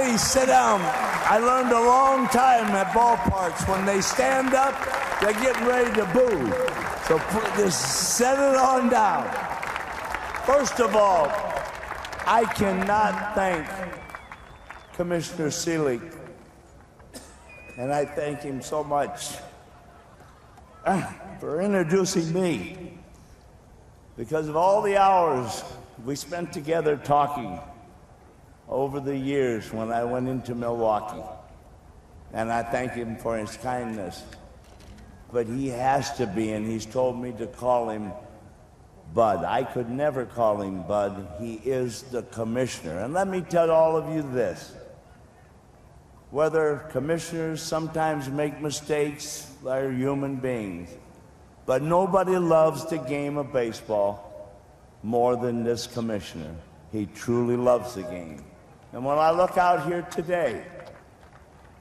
Please sit down. I learned a long time at ballparks, when they stand up, they're getting ready to boo. So just set it on down. First of all, I cannot thank Commissioner Seelig, and I thank him so much for introducing me, because of all the hours we spent together talking over the years when I went into Milwaukee. And I thank him for his kindness. But he has to be, and he's told me to call him Bud. I could never call him Bud. He is the commissioner. And let me tell all of you this. Whether commissioners sometimes make mistakes, they're human beings. But nobody loves the game of baseball more than this commissioner. He truly loves the game. And when I look out here today,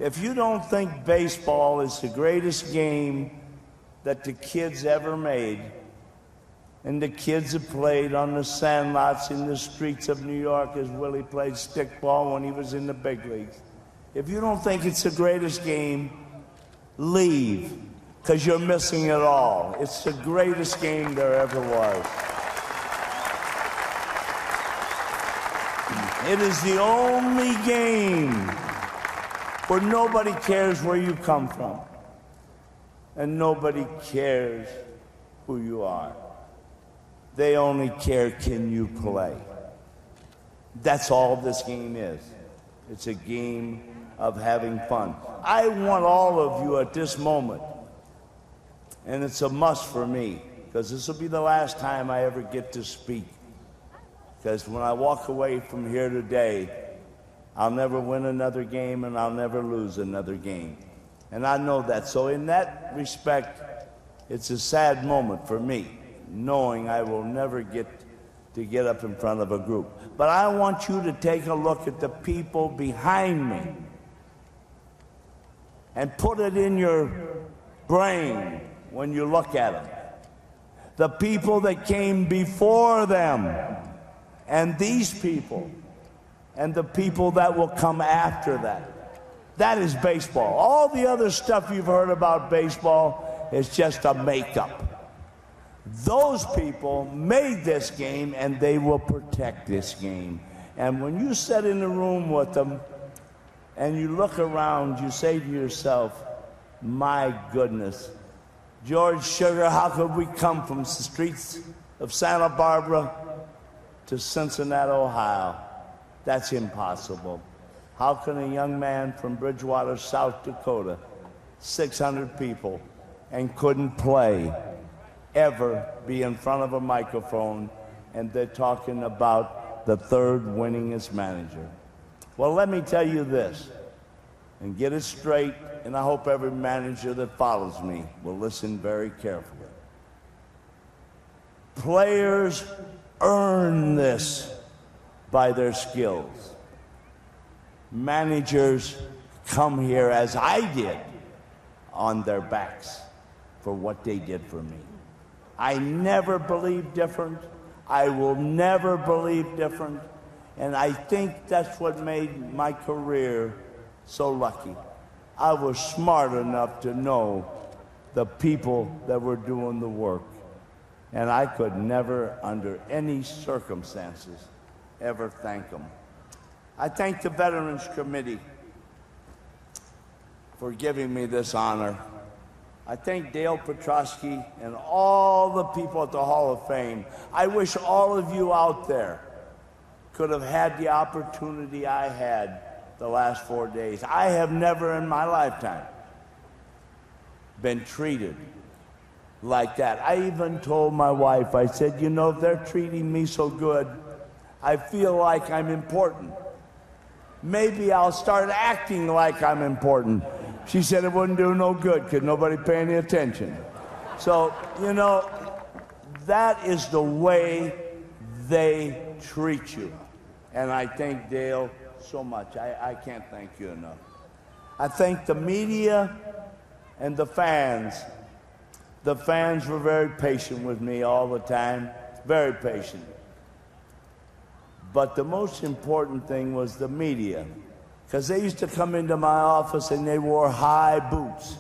if you don't think baseball is the greatest game that the kids ever made, and the kids have played on the sandlots in the streets of New York as Willie played stickball when he was in the big leagues, if you don't think it's the greatest game, leave, because you're missing it all. It's the greatest game there ever was. It is the only game where nobody cares where you come from, and nobody cares who you are. They only care, can you play? That's all this game is. It's a game of having fun. I want all of you at this moment, and it's a must for me, because this will be the last time I ever get to speak. Because when I walk away from here today, I'll never win another game and I'll never lose another game. And I know that. So in that respect, it's a sad moment for me, knowing I will never get to get up in front of a group. But I want you to take a look at the people behind me and put it in your brain when you look at them. The people that came before them, and these people, and the people that will come after that. That is baseball. All the other stuff you've heard about baseball is just a makeup. Those people made this game, and they will protect this game. And when you sit in a room with them, and you look around, you say to yourself, my goodness, George Sugar, how could we come from the streets of Santa Barbara to Cincinnati, Ohio? That's impossible. How can a young man from Bridgewater, South Dakota, 600 people, and couldn't play, ever be in front of a microphone, and they're talking about the third winningest manager? Well, let me tell you this, and get it straight, and I hope every manager that follows me will listen very carefully. Players earn this by their skills. Managers come here, as I did, on their backs for what they did for me. I never believed different. I will never believe different. And I think that's what made my career so lucky. I was smart enough to know the people that were doing the work. And I could never, under any circumstances, ever thank them. I thank the Veterans Committee for giving me this honor. I thank Dale Petrosky and all the people at the Hall of Fame. I wish all of you out there could have had the opportunity I had the last 4 days. I have never in my lifetime been treated like that. I even told my wife, I said, you know, they're treating me so good, I feel like I'm important. Maybe I'll start acting like I'm important. She said it wouldn't do no good because nobody pay any attention. So, you know, that is the way they treat you. And I thank Dale so much. I can't thank you enough. I thank the media and the fans. The fans were very patient with me all the time, very patient. But the most important thing was the media. Because they used to come into my office and they wore high boots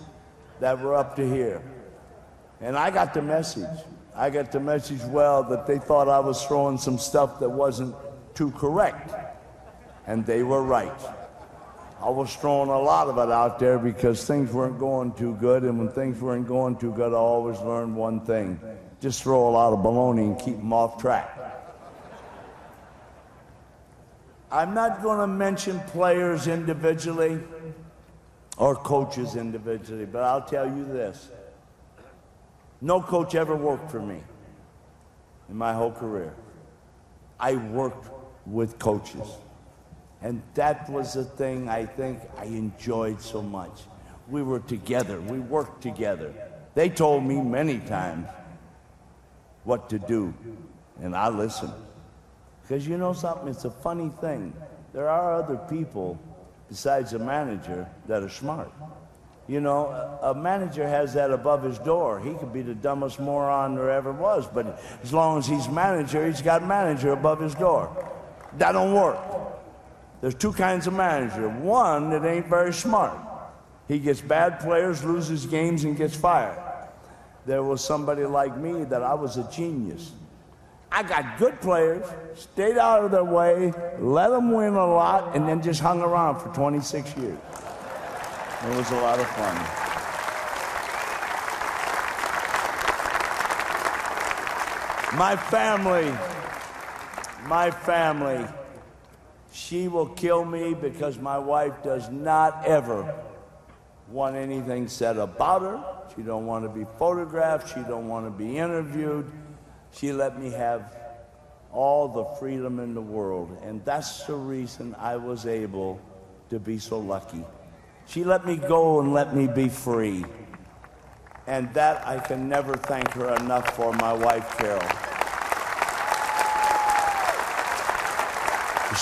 that were up to here. And I got the message. I got the message well that they thought I was throwing some stuff that wasn't too correct. And they were right. I was throwing a lot of it out there because things weren't going too good, and when things weren't going too good, I always learned one thing. Just throw a lot of baloney and keep them off track. I'm not going to mention players individually or coaches individually, but I'll tell you this. No coach ever worked for me in my whole career. I worked with coaches. And that was the thing I think I enjoyed so much. We were together. We worked together. They told me many times what to do, and I listened. Because you know something? It's a funny thing. There are other people besides a manager that are smart. You know, a manager has that above his door. He could be the dumbest moron there ever was, but as long as he's manager, he's got manager above his door. That don't work. There's two kinds of manager. One that ain't very smart. He gets bad players, loses games, and gets fired. There was somebody like me that I was a genius. I got good players, stayed out of their way, let them win a lot, and then just hung around for 26 years. It was a lot of fun. My family, she will kill me because my wife does not ever want anything said about her. She don't want to be photographed. She don't want to be interviewed. She let me have all the freedom in the world, and that's the reason I was able to be so lucky. She let me go and let me be free, and that I can never thank her enough for, my wife, Carol.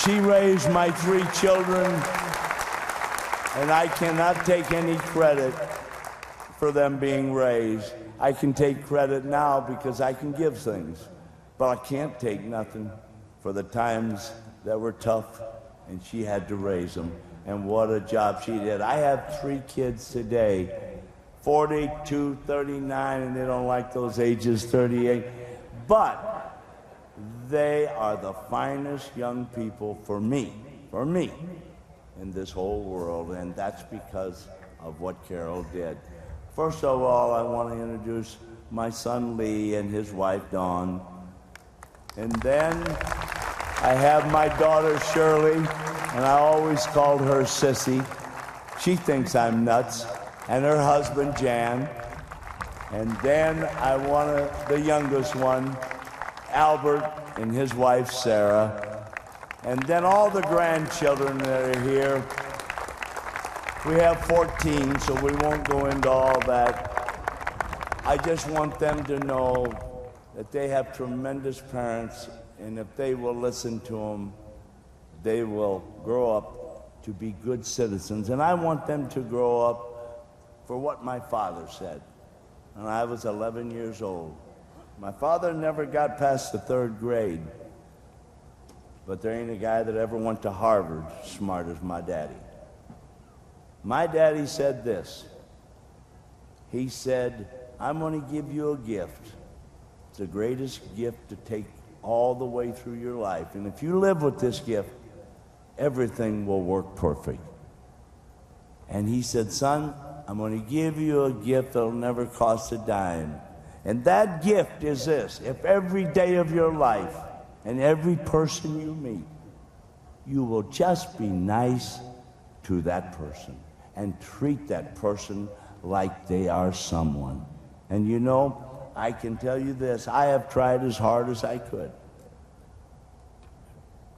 She raised my 3 children, and I cannot take any credit for them being raised. I can take credit now because I can give things, but I can't take nothing for the times that were tough, and she had to raise them, and what a job she did. I have 3 kids today, 42, 39, and they don't like those ages, 38, but they are the finest young people for me, in this whole world, and that's because of what Carol did. First of all, I want to introduce my son Lee and his wife Dawn. And then I have my daughter Shirley, and I always called her Sissy. She thinks I'm nuts. And her husband Jan. And then I want the youngest one, Albert, and his wife Sarah. And then all the grandchildren that are here. We have 14, so we won't go into all that. I just want them to know that they have tremendous parents, and if they will listen to them, they will grow up to be good citizens. And I want them to grow up for what my father said. And I was 11 years old. My father never got past the 3rd grade, but there ain't a guy that ever went to Harvard smart as my daddy. My daddy said this. He said, I'm going to give you a gift. It's the greatest gift to take all the way through your life. And if you live with this gift, everything will work perfect. And he said, son, I'm going to give you a gift that'll never cost a dime. And that gift is this. If every day of your life and every person you meet, you will just be nice to that person and treat that person like they are someone. And you know, I can tell you this, I have tried as hard as I could.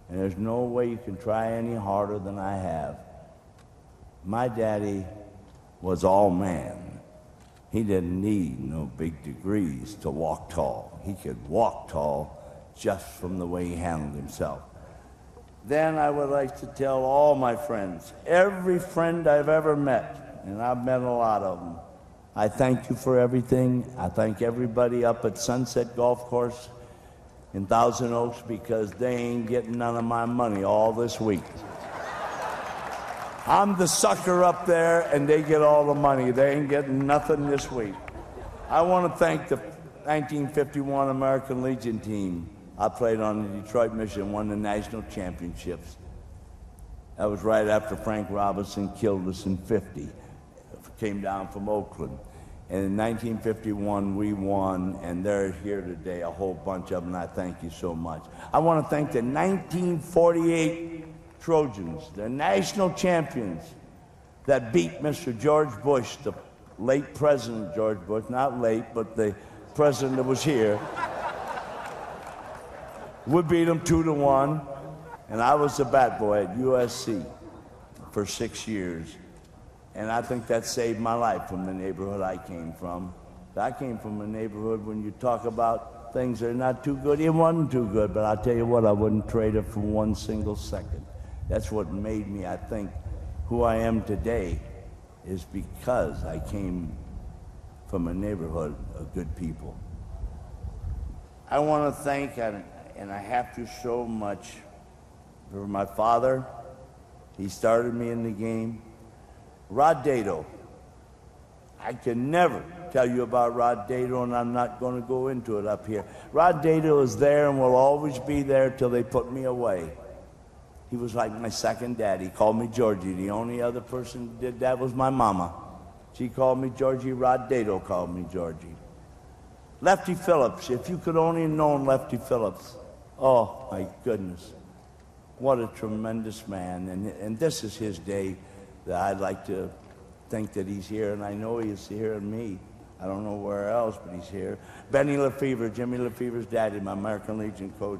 And there's no way you can try any harder than I have. My daddy was all man. He didn't need no big degrees to walk tall. He could walk tall just from the way he handled himself. Then I would like to tell all my friends, every friend I've ever met, and I've met a lot of them, I thank you for everything. I thank everybody up at Sunset Golf Course in Thousand Oaks because they ain't getting none of my money all this week. I'm the sucker up there, and they get all the money. They ain't getting nothing this week. I want to thank the 1951 American Legion team. I played on the Detroit Mission, won the national championships. That was right after Frank Robinson killed us in 50. Came down from Oakland. And in 1951, we won, and they're here today, a whole bunch of them, and I thank you so much. I want to thank the 1948 Trojans, the national champions that beat Mr. George Bush, the late President George Bush, not late, but the president that was here. We beat them 2-1, and I was the bat boy at USC for 6 years. And I think that saved my life from the neighborhood I came from. I came from a neighborhood when you talk about things that are not too good. It wasn't too good, but I'll tell you what, I wouldn't trade it for one single second. That's what made me, I think, who I am today, is because I came from a neighborhood of good people. I want to thank, and I have to so much, for my father. He started me in the game. Rod Dado. I can never tell you about Rod Dado, and I'm not going to go into it up here. Rod Dado is there and will always be there till they put me away. He was like my second dad. He called me Georgie. The only other person who did that was my mama. She called me Georgie. Rod Dado called me Georgie. Lefty Phillips. If you could only have known Lefty Phillips. Oh, my goodness. What a tremendous man. And this is his day that I'd like to think that he's here. And I know he's here in me. I don't know where else, but he's here. Benny Lefevre, Jimmy Lefevre's daddy, my American Legion coach.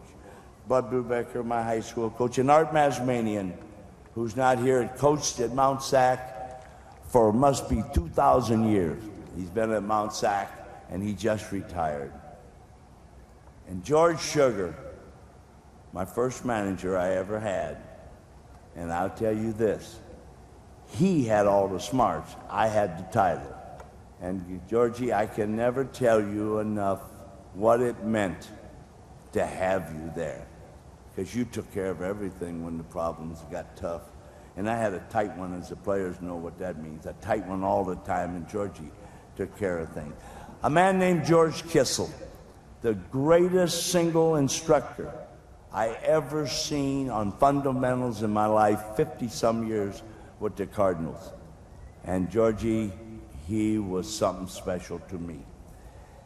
Bud Brubaker, my high school coach, and Art Masmanian, who's not here, coached at Mount Sac for must be 2,000 years. He's been at Mount Sac, and he just retired. And George Sugar, my first manager I ever had, and I'll tell you this, he had all the smarts. I had the title. And Georgie, I can never tell you enough what it meant to have you there, because you took care of everything when the problems got tough. And I had a tight one, as the players know what that means, a tight one all the time, and Georgie took care of things. A man named George Kissel, the greatest single instructor I ever seen on fundamentals in my life, 50-some years with the Cardinals. And Georgie, he was something special to me.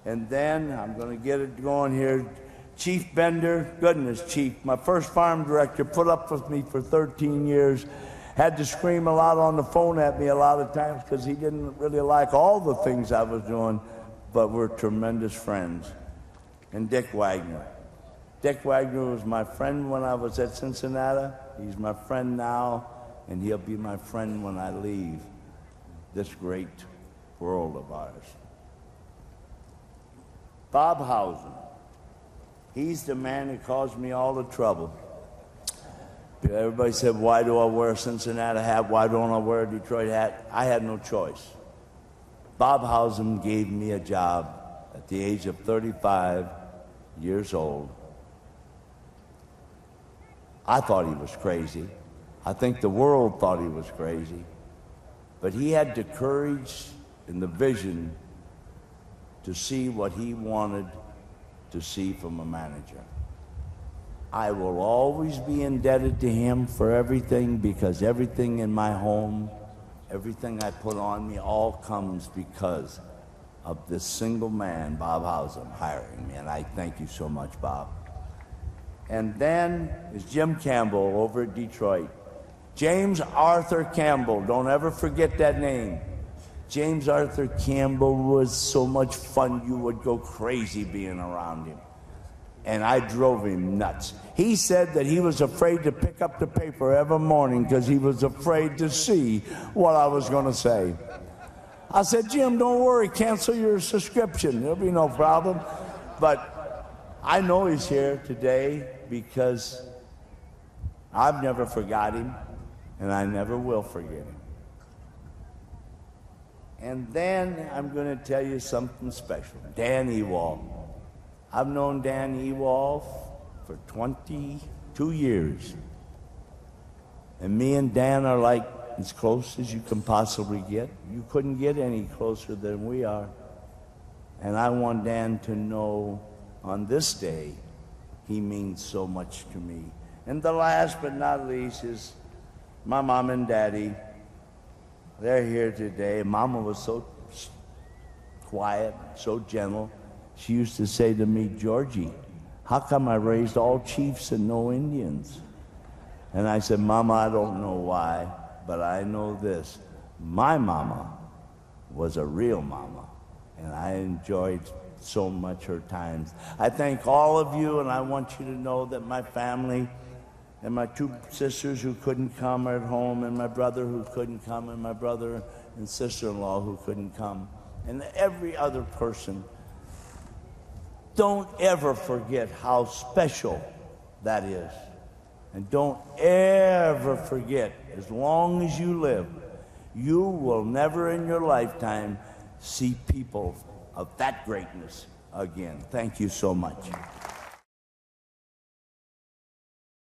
And then, I'm going to get it going here, Chief Bender, goodness, Chief, my first farm director, put up with me for 13 years, had to scream a lot on the phone at me a lot of times because he didn't really like all the things I was doing, but we're tremendous friends. And Dick Wagner. Dick Wagner was my friend when I was at Cincinnati. He's my friend now, and he'll be my friend when I leave this great world of ours. Bob Housen. He's the man who caused me all the trouble. Everybody said, why do I wear a Cincinnati hat? Why don't I wear a Detroit hat? I had no choice. Bob Housen gave me a job at the age of 35 years old. I thought he was crazy. I think the world thought he was crazy. But he had the courage and the vision to see what he wanted to see from a manager. I will always be indebted to him for everything, because everything in my home, everything I put on me, all comes because of this single man, Bob Housen, hiring me. And I thank you so much, Bob. And then is Jim Campbell over at Detroit. James Arthur Campbell, don't ever forget that name. James Arthur Campbell was so much fun, you would go crazy being around him. And I drove him nuts. He said that he was afraid to pick up the paper every morning because he was afraid to see what I was going to say. I said, Jim, don't worry, cancel your subscription. There'll be no problem. But I know he's here today because I've never forgot him, and I never will forget him. And then I'm going to tell you something special. Dan Ewald. I've known Dan Ewald for 22 years. And me and Dan are like as close as you can possibly get. You couldn't get any closer than we are. And I want Dan to know on this day, he means so much to me. And the last but not least is my mom and daddy. They're here today. Mama was so quiet, so gentle. She used to say to me, Georgie, how come I raised all chiefs and no Indians? And I said, Mama, I don't know why, but I know this. My mama was a real mama, and I enjoyed so much her times. I thank all of you, and I want you to know that my family and my two sisters who couldn't come are at home, and my brother who couldn't come, and my brother and sister-in-law who couldn't come, and every other person. Don't ever forget how special that is. And don't ever forget, as long as you live, you will never in your lifetime see people of that greatness again. Thank you so much.